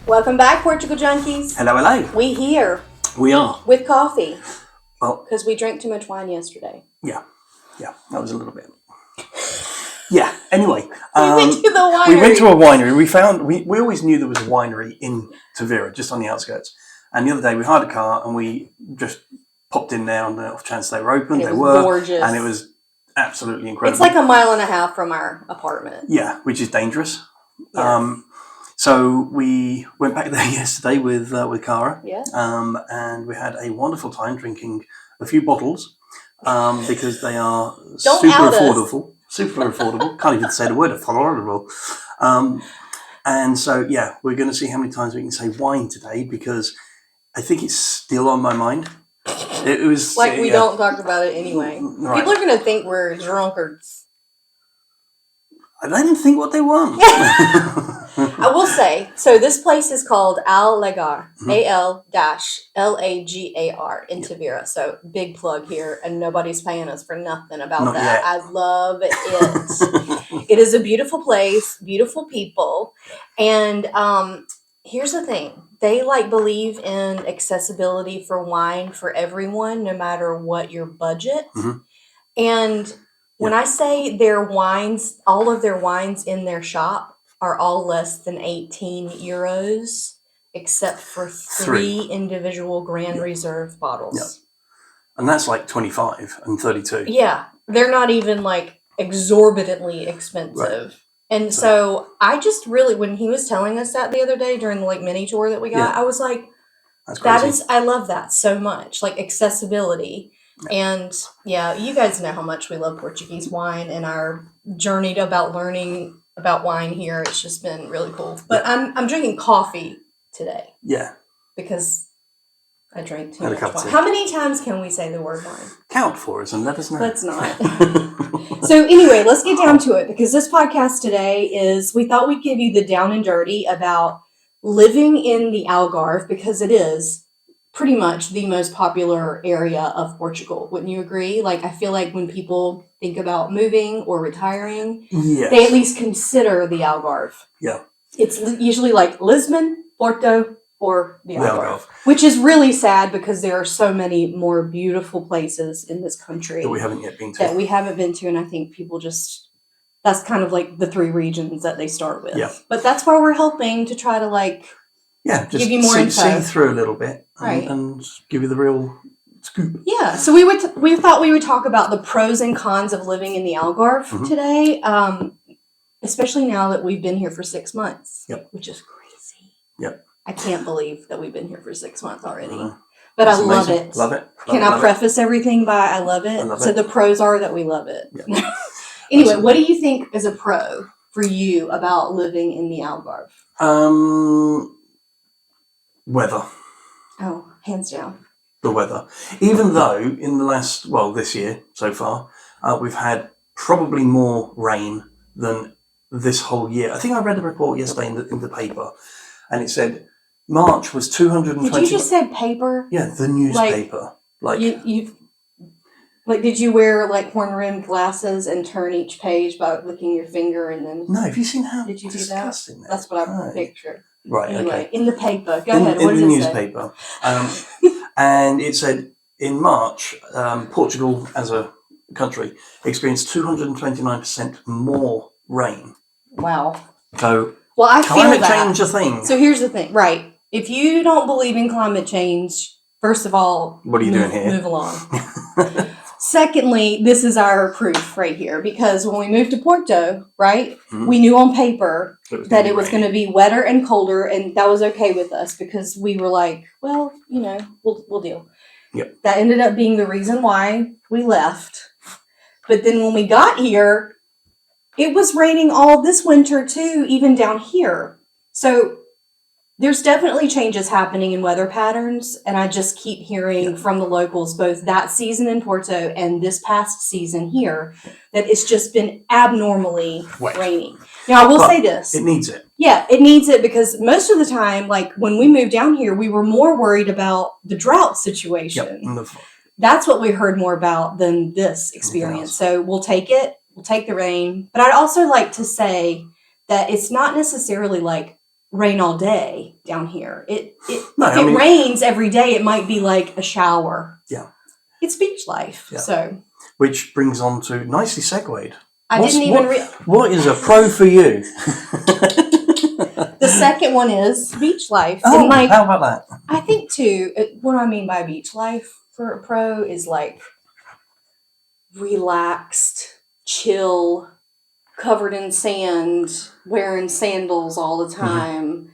Welcome back, Portugal Junkies. Hello, hello. We here. We are. With coffee. Well, because we drank too much wine yesterday. Yeah, that was a little bit. Yeah, anyway. We went to the winery. We went to a winery. We always knew there was a winery in Tavira, just on the outskirts. And the other day we hired a car and we just popped in there on the off chance they were open. They were. Gorgeous. And it was absolutely incredible. It's like a mile and a half from our apartment. Yeah, which is dangerous. Yes. So we went back there yesterday with Cara. Yeah. And we had a wonderful time drinking a few bottles because they are super affordable. Super affordable. Can't even say the word affordable. And so, yeah, we're going to see how many times we can say wine today because I think it's still on my mind. It was like we don't talk about it anyway. Right. People are going to think we're drunkards. I didn't think what they want. I will say, so this place is called Algarve, Al-Lagar in Tavira. So big plug here, and nobody's paying us for nothing about Not that. Yet. I love it. It is a beautiful place, beautiful people, and here's the thing: they believe in accessibility for wine for everyone, no matter what your budget, and. When I say their wines, all of their wines in their shop are all less than 18 euros, except for three individual Grand Reserve bottles. Yeah. And that's like 25 and 32. Yeah. They're not even exorbitantly expensive. Right. And so I just really, when he was telling us that the other day during the mini tour that we got, I was like, I love that so much. Accessibility. And yeah, you guys know how much we love Portuguese wine and our journey about learning about wine here. It's just been really cool. But I'm drinking coffee today. Yeah. Because I drank too much wine. How many times can we say the word wine? Count for us and let us know. Let's not. So anyway, let's get down to it because this podcast today is, we thought we'd give you the down and dirty about living in the Algarve because it is pretty much the most popular area of Portugal. Wouldn't you agree? I feel like when people think about moving or retiring, they at least consider the Algarve. Yeah. It's usually Lisbon, Porto, or the Algarve, which is really sad because there are so many more beautiful places in this country that we haven't yet been to. And I think people that's kind of the three regions that they start with. Yeah. But that's where we're helping to try to just give you more info. See through a little bit and give you the real scoop. Yeah, so we thought we would talk about the pros and cons of living in the Algarve today, especially now that we've been here for 6 months, which is crazy. Yep. I can't believe that we've been here for 6 months already. But I love it. Love it. Can I preface everything by I love it? So the pros are that we love it. Yeah. Anyway, what do you think is a pro for you about living in the Algarve? Weather. Oh, hands down. The weather. Even though in the last, this year so far, we've had probably more rain than this whole year. I think I read a report yesterday in the paper, and it said March was 220. Did you just say paper? Yeah, the newspaper. Did you wear horn-rimmed glasses and turn each page by licking your finger and then? No, have you seen how? Did you do that? That's what I pictured. Right. Anyway, okay. In the paper. Go ahead. What in did the it newspaper, and it said in March, Portugal as a country experienced 229% more rain. Wow. So, I feel climate change a thing. So here's the thing, right? If you don't believe in climate change, first of all, what are you doing here? Move along. Secondly, this is our proof right here because when we moved to Porto, right, we knew on paper that it was going to be wetter and colder, and that was okay with us because we were we'll deal. Yep. That ended up being the reason why we left. But then when we got here, it was raining all this winter too, even down here. So there's definitely changes happening in weather patterns, and I just keep hearing from the locals, both that season in Porto and this past season here, that it's just been abnormally rainy. Now, I will say this. It needs it. Yeah, it needs it because most of the time, when we moved down here, we were more worried about the drought situation. Yep. That's what we heard more about than this experience. So we'll take it. We'll take the rain. But I'd also like to say that it's not necessarily rain all day down here. No, if it rains every day, it might be like a shower. Yeah. It's beach life. Yeah. So, which brings on to nicely segued. What is a pro for you? The second one is beach life. Oh, and how about that? I think too, what I mean by beach life for a pro is like relaxed, chill, covered in sand, wearing sandals all the time.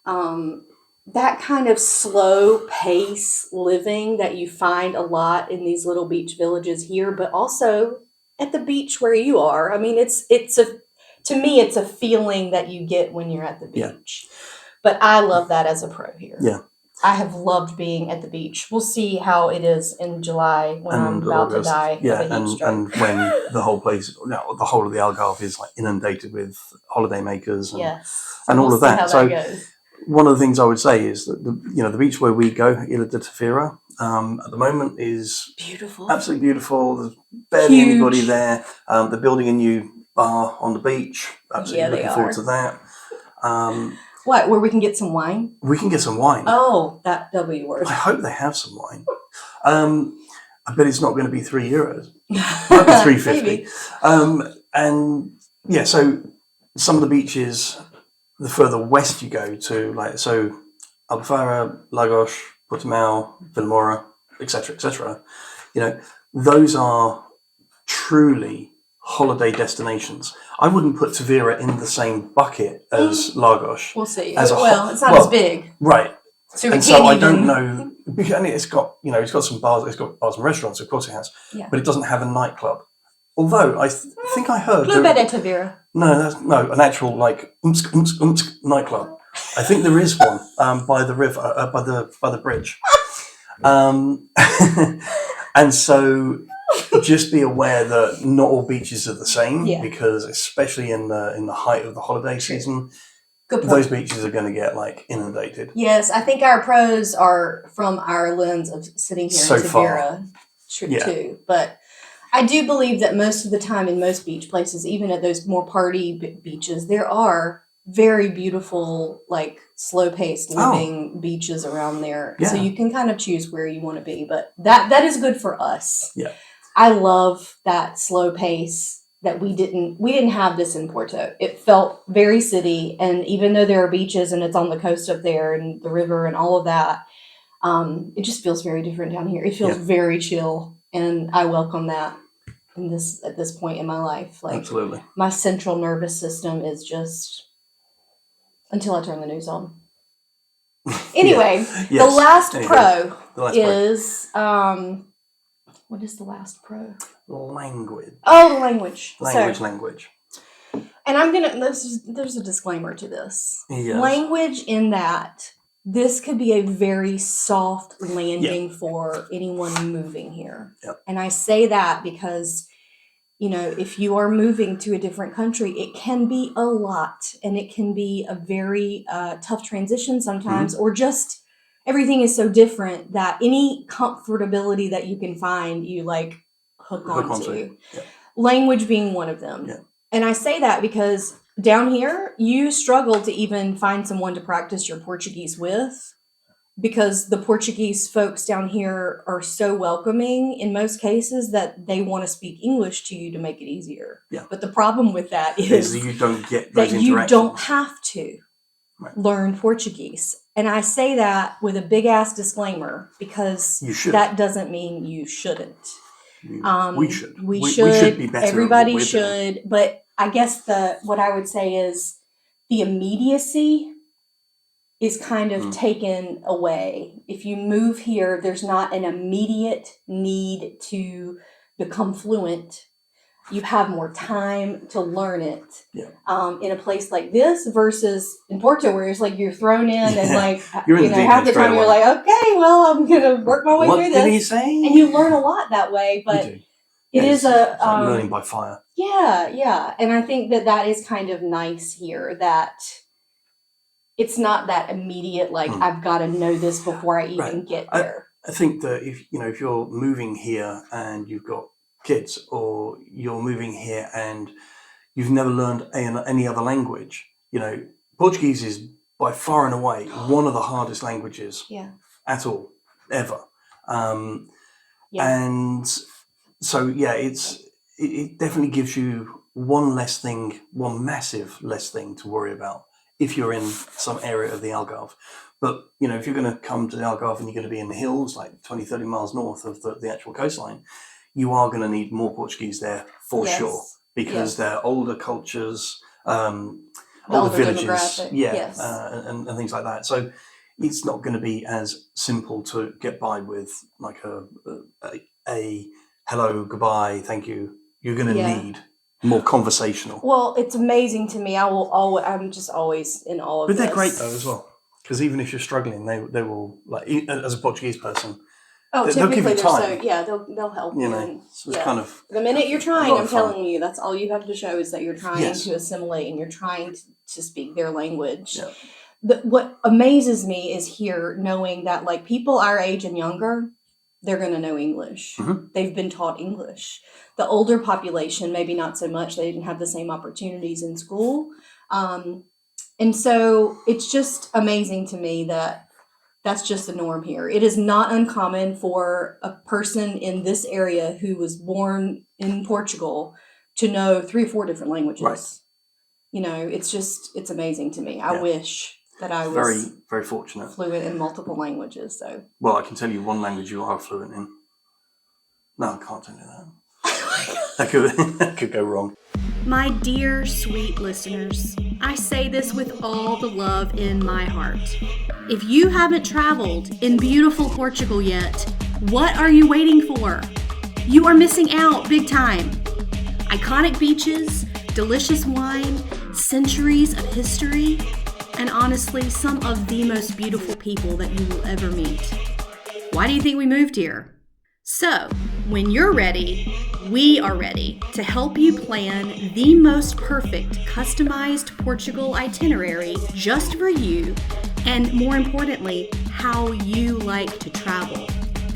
That kind of slow pace living that you find a lot in these little beach villages here, but also at the beach where you are. I mean, to me, it's a feeling that you get when you're at the beach. Yeah. But I love that as a pro here. Yeah. I have loved being at the beach. We'll see how it is in July when I'm about to die. Yeah, and when the whole place, the whole of the Algarve is like inundated with holidaymakers and all of that. So one of the things I would say is that the beach where we go, Ilha de Tavira, at the moment is beautiful, absolutely beautiful. There's barely anybody there. They're building a new bar on the beach. Absolutely looking forward to that. What, where we can get some wine? We can get some wine. Oh, that W word. I hope they have some wine. I bet it's not going to be €3. Might be $3.50. And yeah, so some of the beaches, the further west you go to, Albufeira, Lagos, Portimao, Villamora, etc., those are truly holiday destinations. I wouldn't put Tavira in the same bucket as Lagos. We'll see. It's not as big, right? So I don't know. I mean, it's got some bars. It's got bars and restaurants. Of course, it has. Yeah. But it doesn't have a nightclub. Although I think I heard Club de Tavira. No, an actual nightclub. I think there is one by the river, by the bridge. And so just be aware that not all beaches are the same, because especially in the height of the holiday season, those beaches are going to get inundated. Yes, I think our pros are from our lens of sitting here in Tavira too. But I do believe that most of the time in most beach places, even at those more party beaches, there are very beautiful, slow-paced living beaches around there. Yeah. So you can kind of choose where you want to be. But that is good for us. Yeah. I love that slow pace that we didn't have this in Porto. It felt very city, and even though there are beaches and it's on the coast up there and the river and all of that, it just feels very different down here. It feels very chill, and I welcome that at this point in my life. Absolutely. My central nervous system is just until I turn the news on. Anyway, the last pro is what is the last pro? Language. Oh, the language. Language. And there's a disclaimer to this. Yes. Language in that this could be a very soft landing for anyone moving here. Yep. And I say that because, if you are moving to a different country, it can be a lot, and it can be a very tough transition sometimes, or just everything is so different that any comfortability that you can find, you hook onto. Yeah. Language being one of them. Yeah. And I say that because down here, you struggle to even find someone to practice your Portuguese with, because the Portuguese folks down here are so welcoming in most cases that they want to speak English to you to make it easier. Yeah. But the problem with that is that you don't get those that you don't have to learn Portuguese. And I say that with a big ass disclaimer because that doesn't mean you shouldn't. We should. We should be better. Everybody should. Doing. But I guess what I would say is the immediacy is kind of taken away. If you move here, there's not an immediate need to become fluent. You have more time to learn it in a place like this versus in Porto, where it's you're thrown in and half the time you're okay, well, I'm gonna work my way through this. What did he say? And you learn a lot that way, but it is it's learning by fire. Yeah, and I think that is kind of nice here, that it's not that immediate I've got to know this before I even get there. I think that if you're moving here and you've got kids, or you're moving here and you've never learned any other language, Portuguese is by far and away one of the hardest languages at all, ever. And so, it definitely gives you one massive less thing to worry about if you're in some area of the Algarve. But, if you're going to come to the Algarve and you're going to be in the hills, like 20, 30 miles north of the actual coastline, you are going to need more Portuguese there for sure, because they're older cultures, older villages, and things like that. So it's not going to be as simple to get by with like a hello, goodbye, thank you. You're going to need more conversational. Well, it's amazing to me. I'm just always in awe of this. But they're great though as well, because even if you're struggling, they will, like, as a Portuguese person. They'll give you time. They'll help you. So it's kind of the minute you're trying, I'm telling you, that's all you have to show is that you're trying to assimilate and you're trying to speak their language. Yeah. What amazes me is here knowing that like people our age and younger, they're going to know English. Mm-hmm. They've been taught English. The older population, maybe not so much. They didn't have the same opportunities in school. And so it's just amazing to me that that's just the norm here. It is not uncommon for a person in this area who was born in Portugal to know 3 or 4 different languages. Right. It's amazing to me. I wish that I was very, very fortunate, fluent in multiple languages. So, well, I can tell you one language you are fluent in. No, I can't tell you that. That could go wrong. My dear, sweet listeners, I say this with all the love in my heart. If you haven't traveled in beautiful Portugal yet, what are you waiting for? You are missing out big time. Iconic beaches, delicious wine, centuries of history, and honestly, some of the most beautiful people that you will ever meet. Why do you think we moved here? So, when you're ready, we are ready to help you plan the most perfect customized Portugal itinerary just for you, and more importantly, how you like to travel.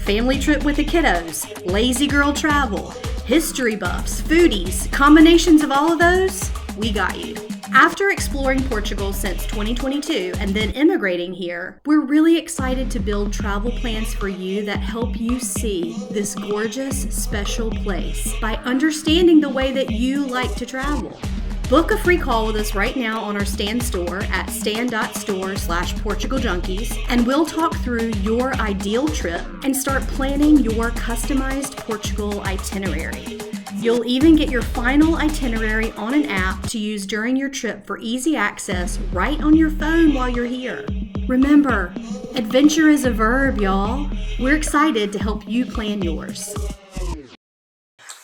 Family trip with the kiddos, lazy girl travel, history buffs, foodies, combinations of all of those, we got you. After exploring Portugal since 2022 and then immigrating here, we're really excited to build travel plans for you that help you see this gorgeous, special place by understanding the way that you like to travel. Book a free call with us right now on our Stan store at stan.store/PortugalJunkies, and we'll talk through your ideal trip and start planning your customized Portugal itinerary. You'll even get your final itinerary on an app to use during your trip for easy access right on your phone while you're here. Remember, adventure is a verb, y'all. We're excited to help you plan yours.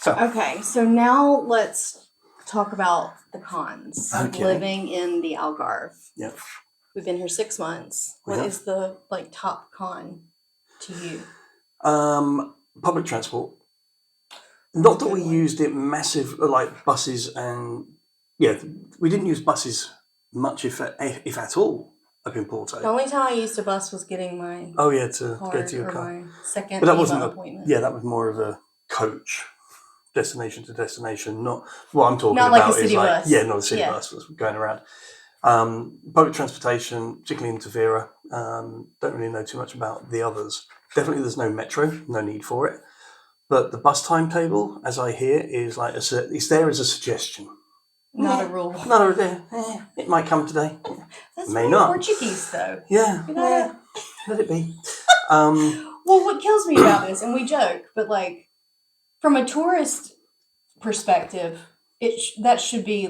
So now let's talk about the cons of living in the Algarve. Yep. We've been here 6 months. What is the top con to you? Public transport. Not that we used it massive, like buses, and we didn't use buses much, if at all, up in Porto. The only time I used a bus was getting my to get to your car. My second but that wasn't appointment. That was more of a coach, destination to destination. Not what I'm talking not about. Like a city bus. Not a city bus was going around. Public transportation, particularly in Tavira. Don't really know too much about the others. Definitely, there's no metro. No need for it. But the bus timetable, as I hear, is it's there as a suggestion. Not a rule. It might come today. That's May not. Portuguese, though. Yeah. Let it be. Well, what kills me about this, and we joke, but from a tourist perspective, that should be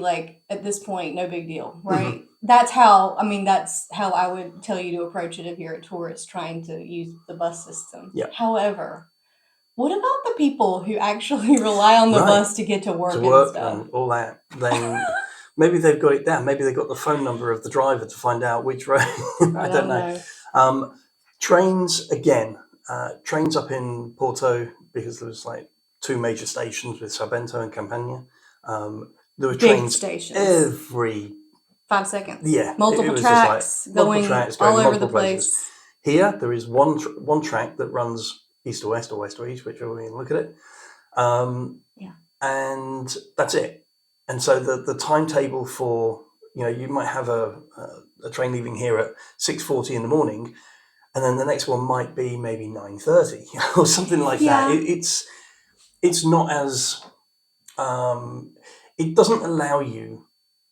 at this point no big deal, right? Mm-hmm. That's how I would tell you to approach it if you're a tourist trying to use the bus system. Yeah. However, what about the people who actually rely on the bus to get to work and stuff? And all that. Then maybe they've got it down. Maybe they've got the phone number of the driver to find out which road. I don't know. Trains, again. Trains up in Porto, because there was 2 major stations with Sabento and Campania. There were trains stations every 5 seconds. Yeah. Multiple tracks going all over the place. Here, there is one track that runs east to west or west to east, whichever way you look at it. And that's it. And so the timetable for you might have a train leaving here at 6:40 in the morning, and then the next one might be maybe 9:30 or something like that. It's not as it doesn't allow you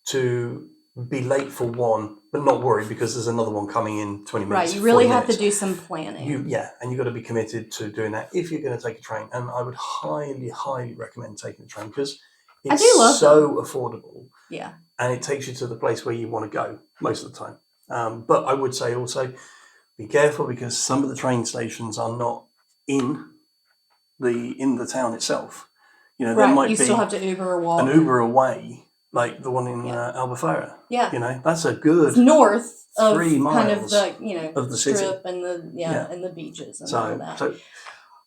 to be late for one, but not worry because there's another one coming in 20 minutes. Right, you really have minutes. to do some planning. And you've got to be committed to doing that if you're going to take a train. And I would highly, highly recommend taking a train because it's so affordable. Yeah. And it takes you to the place where you want to go most of the time. But I would say also be careful because some of the train stations are not in the town itself. There might be still have to Uber or walk. an Uber away, like the one in Algarve. Yeah. That's a good north of 3 miles kind of the of the strip city and and the beaches and all that. So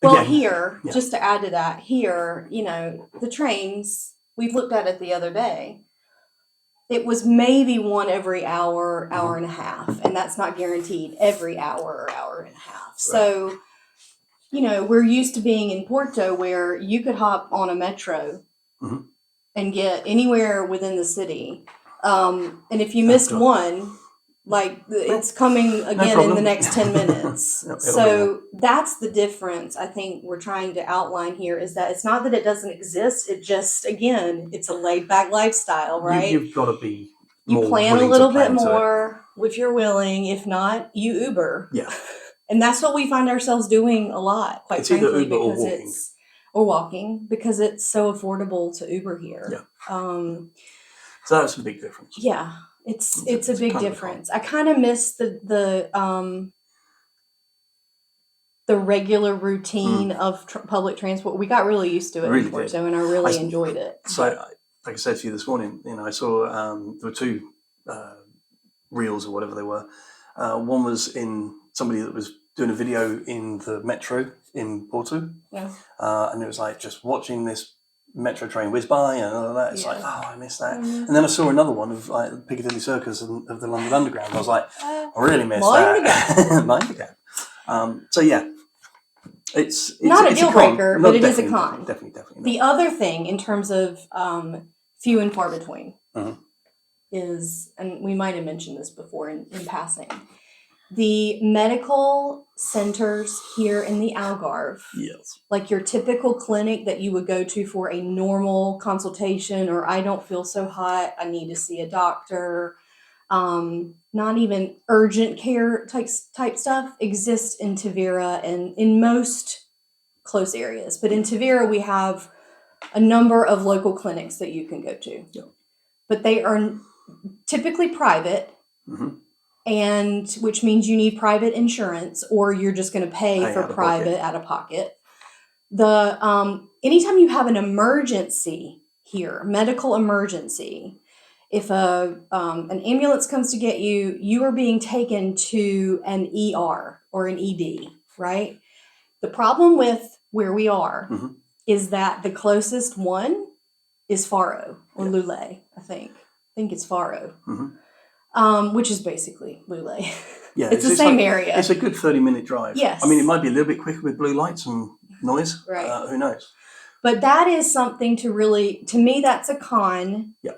well, again, here, just to add to that, here, the trains, we looked at it the other day. It was maybe one every hour and a half, and that's not guaranteed every hour or hour and a half. Right. So, we're used to being in Porto where you could hop on a metro and get anywhere within the city. And if you missed one, it's coming again in the next 10 minutes. So that's the difference I think we're trying to outline here is that it's not that it doesn't exist. It just, again, it's a laid back lifestyle, right? You've got to be You plan a little bit more if you're willing. If not, you Uber. Yeah. And that's what we find ourselves doing a lot, quite frankly, either Uber because or walking because it's so affordable to Uber here. Yeah. So that's a big difference. Yeah. It's a big difference. I kind of miss the regular routine of public transport. We got really used to it in Porto, and I really enjoyed it. So, like I said to you this morning, I saw there were two reels or whatever they were. One was in somebody that was doing a video in the metro in Porto, and it was like just watching this metro train whiz by and all of that. It's like, oh, I missed that. And then I saw another one of like Piccadilly Circus and of the London Underground. I was like, I really missed that. Mind the gap. So yeah, it's not a it's deal breaker, but it is a con. Definitely. The other thing in terms of few and far between is, and we might have mentioned this before in passing, the medical centers here in the Algarve, like your typical clinic that you would go to for a normal consultation or I don't feel so hot, I need to see a doctor, not even urgent care type stuff, exists in Tavira and in most close areas. But in Tavira, we have a number of local clinics that you can go to. Yeah. But they are typically private. And which means you need private insurance or you're just going to pay for private out of pocket. Anytime you have an emergency here, medical emergency, if an ambulance comes to get you, you are being taken to an ER or an ED, right? The problem with where we are is that the closest one is Faro or Lule, I think. I think it's Faro. Which is basically Lule. Yeah, it's the same area. It's a good 30-minute drive. Yes. I mean, it might be a little bit quicker with blue lights and noise. Right. Who knows? But that is something to me, that's a con. Yeah.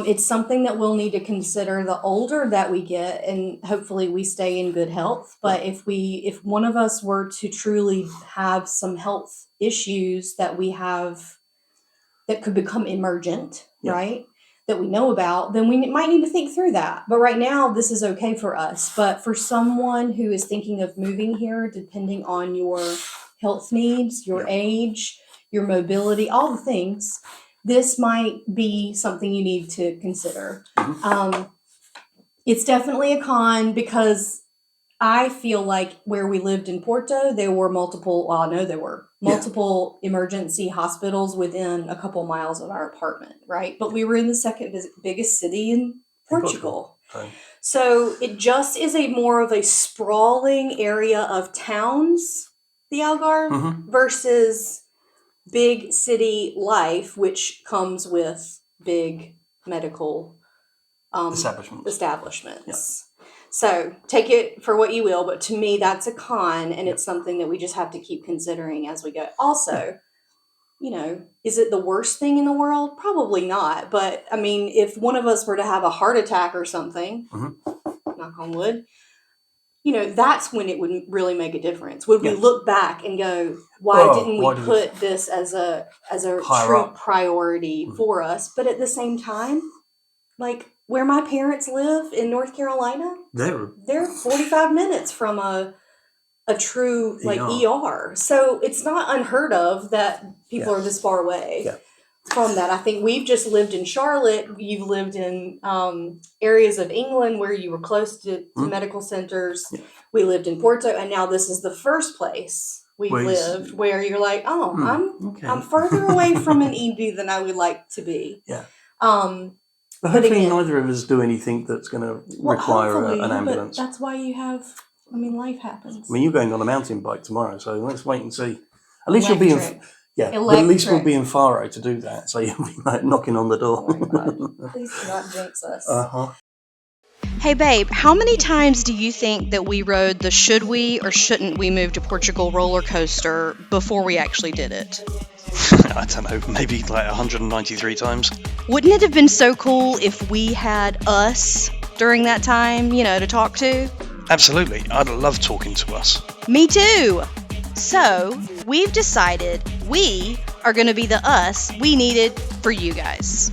It's something that we'll need to consider the older that we get, and hopefully we stay in good health. But if one of us were to truly have some health issues that we have that could become emergent, right? That we know about, then we might need to think through that. But right now, this is okay for us. But for someone who is thinking of moving here, depending on your health needs, your age, your mobility, all the things, this might be something you need to consider. It's definitely a con because I feel like where we lived in Porto, there were multiple emergency hospitals within a couple miles of our apartment, right? But we were in the second biggest city in Portugal. So it just is more of a sprawling area of towns, the Algarve, versus big city life, which comes with big medical establishments. Yeah. So take it for what you will, but to me, that's a con, and it's something that we just have to keep considering as we go. Also, is it the worst thing in the world? Probably not. But I mean, if one of us were to have a heart attack or something, knock on wood, that's when it would really make a difference. Would we look back and go, why didn't we put this as a true priority for us? But at the same time, like where my parents live in North Carolina, they're 45 minutes from a true ER. So it's not unheard of that people are this far away from that. I think we've just lived in Charlotte. You've lived in areas of England where you were close to medical centers. Yeah. We lived in Porto, and now this is the first place we've lived where you're like, I'm further away from an ED than I would like to be. Yeah. But hopefully neither of us do anything that's going to require an ambulance. But that's why you have... life happens. I mean, you're going on a mountain bike tomorrow, so let's wait and see. At least you'll be in... Yeah, but at least we'll be in Faro to do that, so you'll be knocking on the door. Oh my God. Please do not jinx us. Hey babe, how many times do you think that we rode the should we or shouldn't we move to Portugal roller coaster before we actually did it? I don't know, maybe like 193 times. Wouldn't it have been so cool if we had us during that time, to talk to? Absolutely. I'd love talking to us. Me too. So, we've decided we are going to be the us we needed for you guys.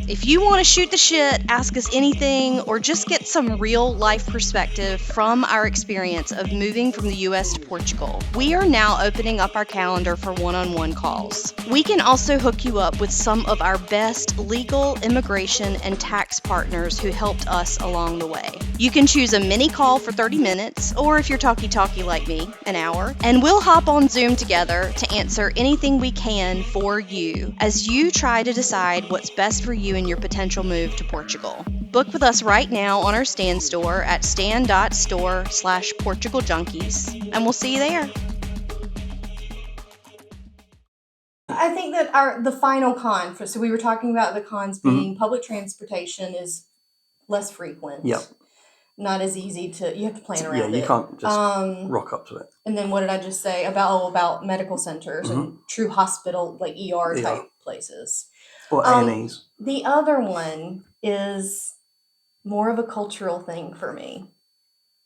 If you want to shoot the shit, ask us anything, or just get some real life perspective from our experience of moving from the US to Portugal, we are now opening up our calendar for one-on-one calls. We can also hook you up with some of our best legal, immigration, and tax partners who helped us along the way. You can choose a mini call for 30 minutes, or if you're talky-talky like me, an hour, and we'll hop on Zoom together to answer anything we can for you as you try to decide what's best for you in your potential move to Portugal. Book with us right now on our Stan store at stan.store/Portugal Junkies, and we'll see you there. I think that the final con, so we were talking about the cons being public transportation is less frequent. Yep. Not as easy you have to plan around it. Yeah, you can't just rock up to it. And then what did I just say about medical centers and true hospital, like ER type places. Or A&Es. The other one is more of a cultural thing for me.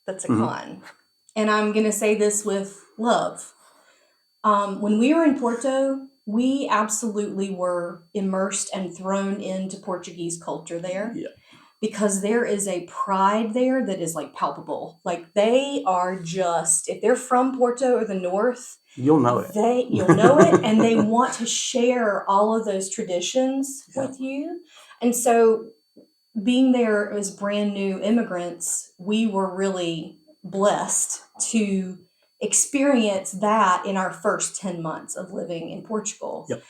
That's a con. And I'm going to say this with love. When we were in Porto, we absolutely were immersed and thrown into Portuguese culture there. Yeah. Because there is a pride there that is like palpable. Like they are just, if they're from Porto or the north, you'll know it. You'll know it, and they want to share all of those traditions with you. And so being there as brand new immigrants, we were really blessed to experience that in our first 10 months of living in Portugal. Yep.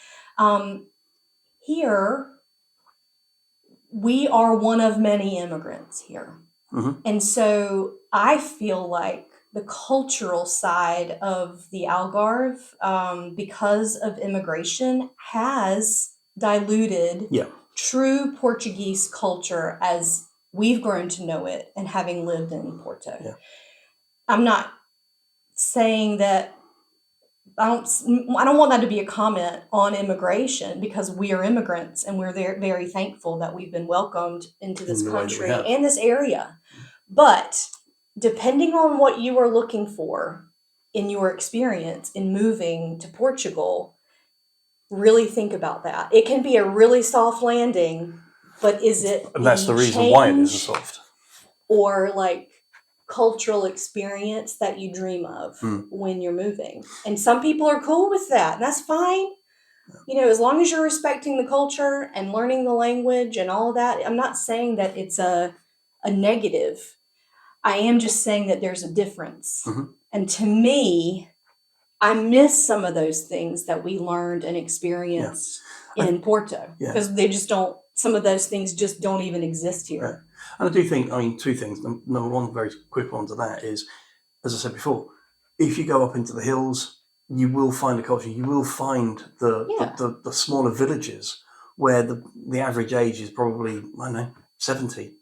Here, we are one of many immigrants here. And so I feel like the cultural side of the Algarve, because of immigration, has diluted true Portuguese culture as we've grown to know it and having lived in Porto. Yeah. I'm not saying that I don't want that to be a comment on immigration, because we are immigrants and we're very thankful that we've been welcomed into this country and this area. But depending on what you are looking for in your experience in moving to Portugal, really think about that. It can be a really soft landing, but is it? And that's the reason why it is a soft. Or like cultural experience that you dream of when you're moving. And some people are cool with that, and that's fine. As long as you're respecting the culture and learning the language and all of that. I'm not saying that it's a negative. I am just saying that there's a difference. And to me, I miss some of those things that we learned and experienced in Porto, because they just don't, some of those things just don't even exist here. Right. And I do think, two things. Number one, very quick one to that is, as I said before, if you go up into the hills, you will find a culture. You will find the smaller villages where the average age is probably, 70,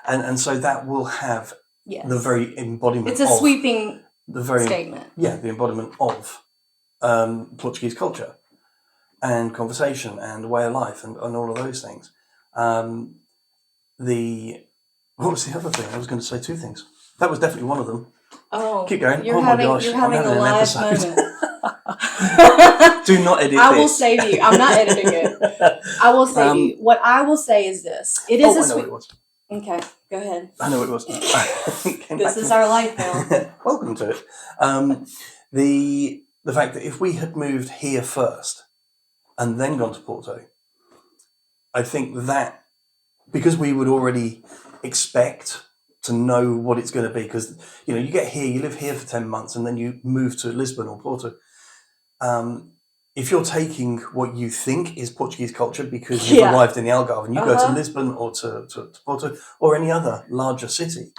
and so that will have the very embodiment. It's a sweeping statement. Yeah, the embodiment of Portuguese culture. and conversation and way of life and all of those things. What was the other thing? I was going to say two things. That was definitely one of them. Oh, keep going. You're oh having, my gosh, you're having I'm having a an live episode. moment. Do not edit I this. will save you. I'm not editing it. I will save you. What I will say is this. It is I a know sweet. what it was. Okay, go ahead. I know what it was. This is our life now. Welcome to it. The fact that if we had moved here first and then gone to Porto, I think that because we would already expect to know what it's going to be, because you get here, you live here for 10 months and then you move to Lisbon or Porto. If you're taking what you think is Portuguese culture because you've arrived in the Algarve and you go to Lisbon or to Porto or any other larger city,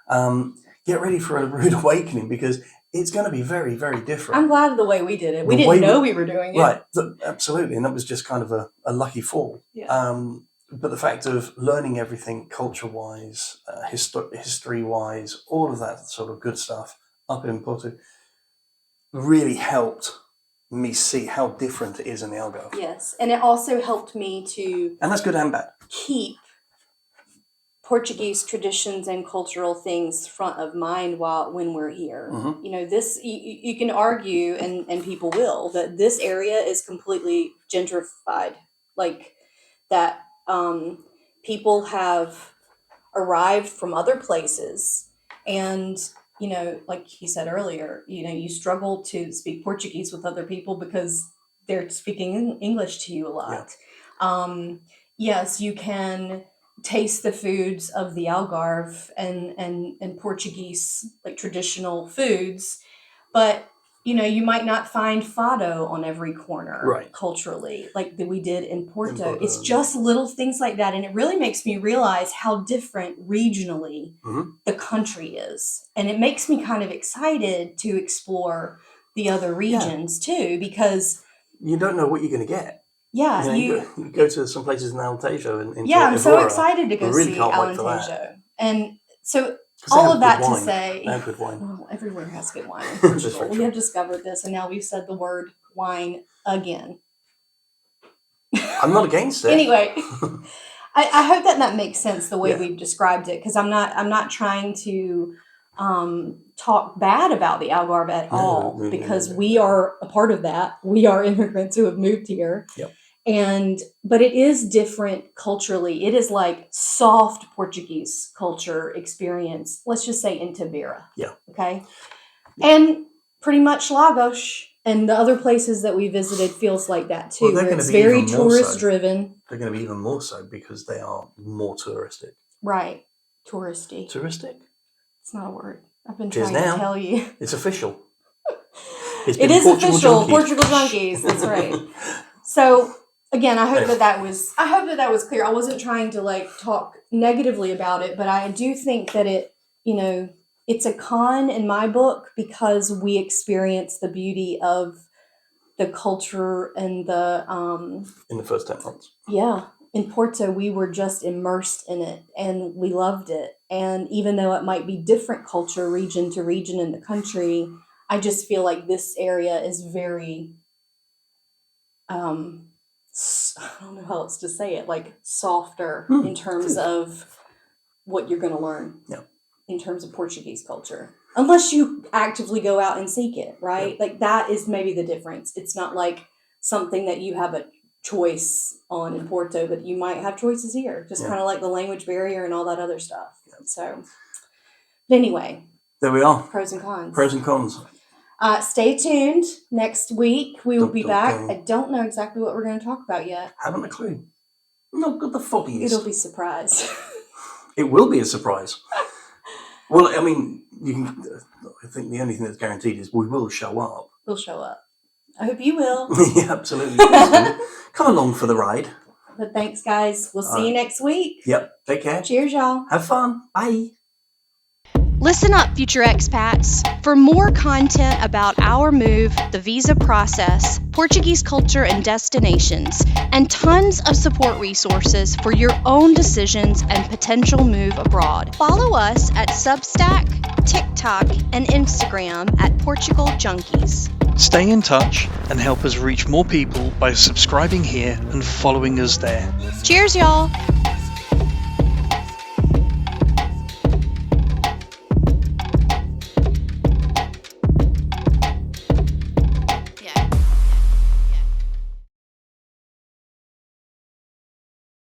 get ready for a rude awakening, because it's going to be very, very different. I'm glad of the way we did it. We didn't know we were doing it. Right, absolutely. And that was just kind of a lucky fall. Yeah. But the fact of learning everything culture-wise, history-wise, all of that sort of good stuff up in Porto really helped me see how different it is in the Algarve. Yes, and it also helped me to... And that's good and bad. ...keep Portuguese traditions and cultural things front of mind when we're here. Mm-hmm. This you can argue, and people will, that this area is completely gentrified. Like that people have arrived from other places, and like he said earlier, you struggle to speak Portuguese with other people because they're speaking English to you a lot. Yeah. Yes, you can taste the foods of the Algarve and Portuguese, like traditional foods, but you might not find fado on every corner culturally like we did in Porto. It's just little things like that, and it really makes me realize how different regionally the country is, and it makes me kind of excited to explore the other regions too, because you don't know what you're going to get. Yeah, you go to some places in Alentejo. I'm so excited to go see Alentejo, and so all of that to say, they have good wine. Well, everywhere has good wine in Portugal. We have discovered this, and now we've said the word wine again. I'm not against it. Anyway, I hope that makes sense the way we've described it, because I'm not trying to talk bad about the Algarve at all, because we are a part of that. We are immigrants who have moved here. Yep. But it is different culturally. It is like soft Portuguese culture experience. Let's just say in Tavira. Yeah. Okay. And pretty much Lagos and the other places that we visited feels like that too. Well, it's very tourist driven. They're going to be even more so because they are more touristic. Right. Touristy. Touristic? It's not a word. I've been trying to tell you. It's official. It is official. Portugal Junkies. That's right. So again, I hope that was clear. I wasn't trying to talk negatively about it, but I do think that it's a con in my book because we experience the beauty of the culture and in the first 10 months. Yeah. In Porto, we were just immersed in it and we loved it. And even though it might be different culture region to region in the country, I just feel like this area is very, I don't know how else to say it, like softer in terms of what you're going to learn in terms of Portuguese culture. Unless you actively go out and seek it, right? Yeah. Like that is maybe the difference. It's not like something that you have a choice on in Porto, but you might have choices here, just kind of like the language barrier and all that other stuff. So, but anyway, there we are. Pros and cons. Pros and cons. Stay tuned. Next week we will be back. I don't know exactly what we're going to talk about yet. Haven't a clue. Not got the foggiest. It'll be a surprise. It will be a surprise. Well, I mean, I think the only thing that's guaranteed is we will show up. We'll show up. I hope you will. Yeah, absolutely. Come along for the ride. But thanks, guys. We'll see you next week. Yep. Take care. Cheers, y'all. Have fun. Bye. Listen up, future expats. For more content about our move, the visa process, Portuguese culture and destinations, and tons of support resources for your own decisions and potential move abroad, follow us at Substack, TikTok, and Instagram at Portugal Junkies. Stay in touch and help us reach more people by subscribing here and following us there. Cheers, y'all!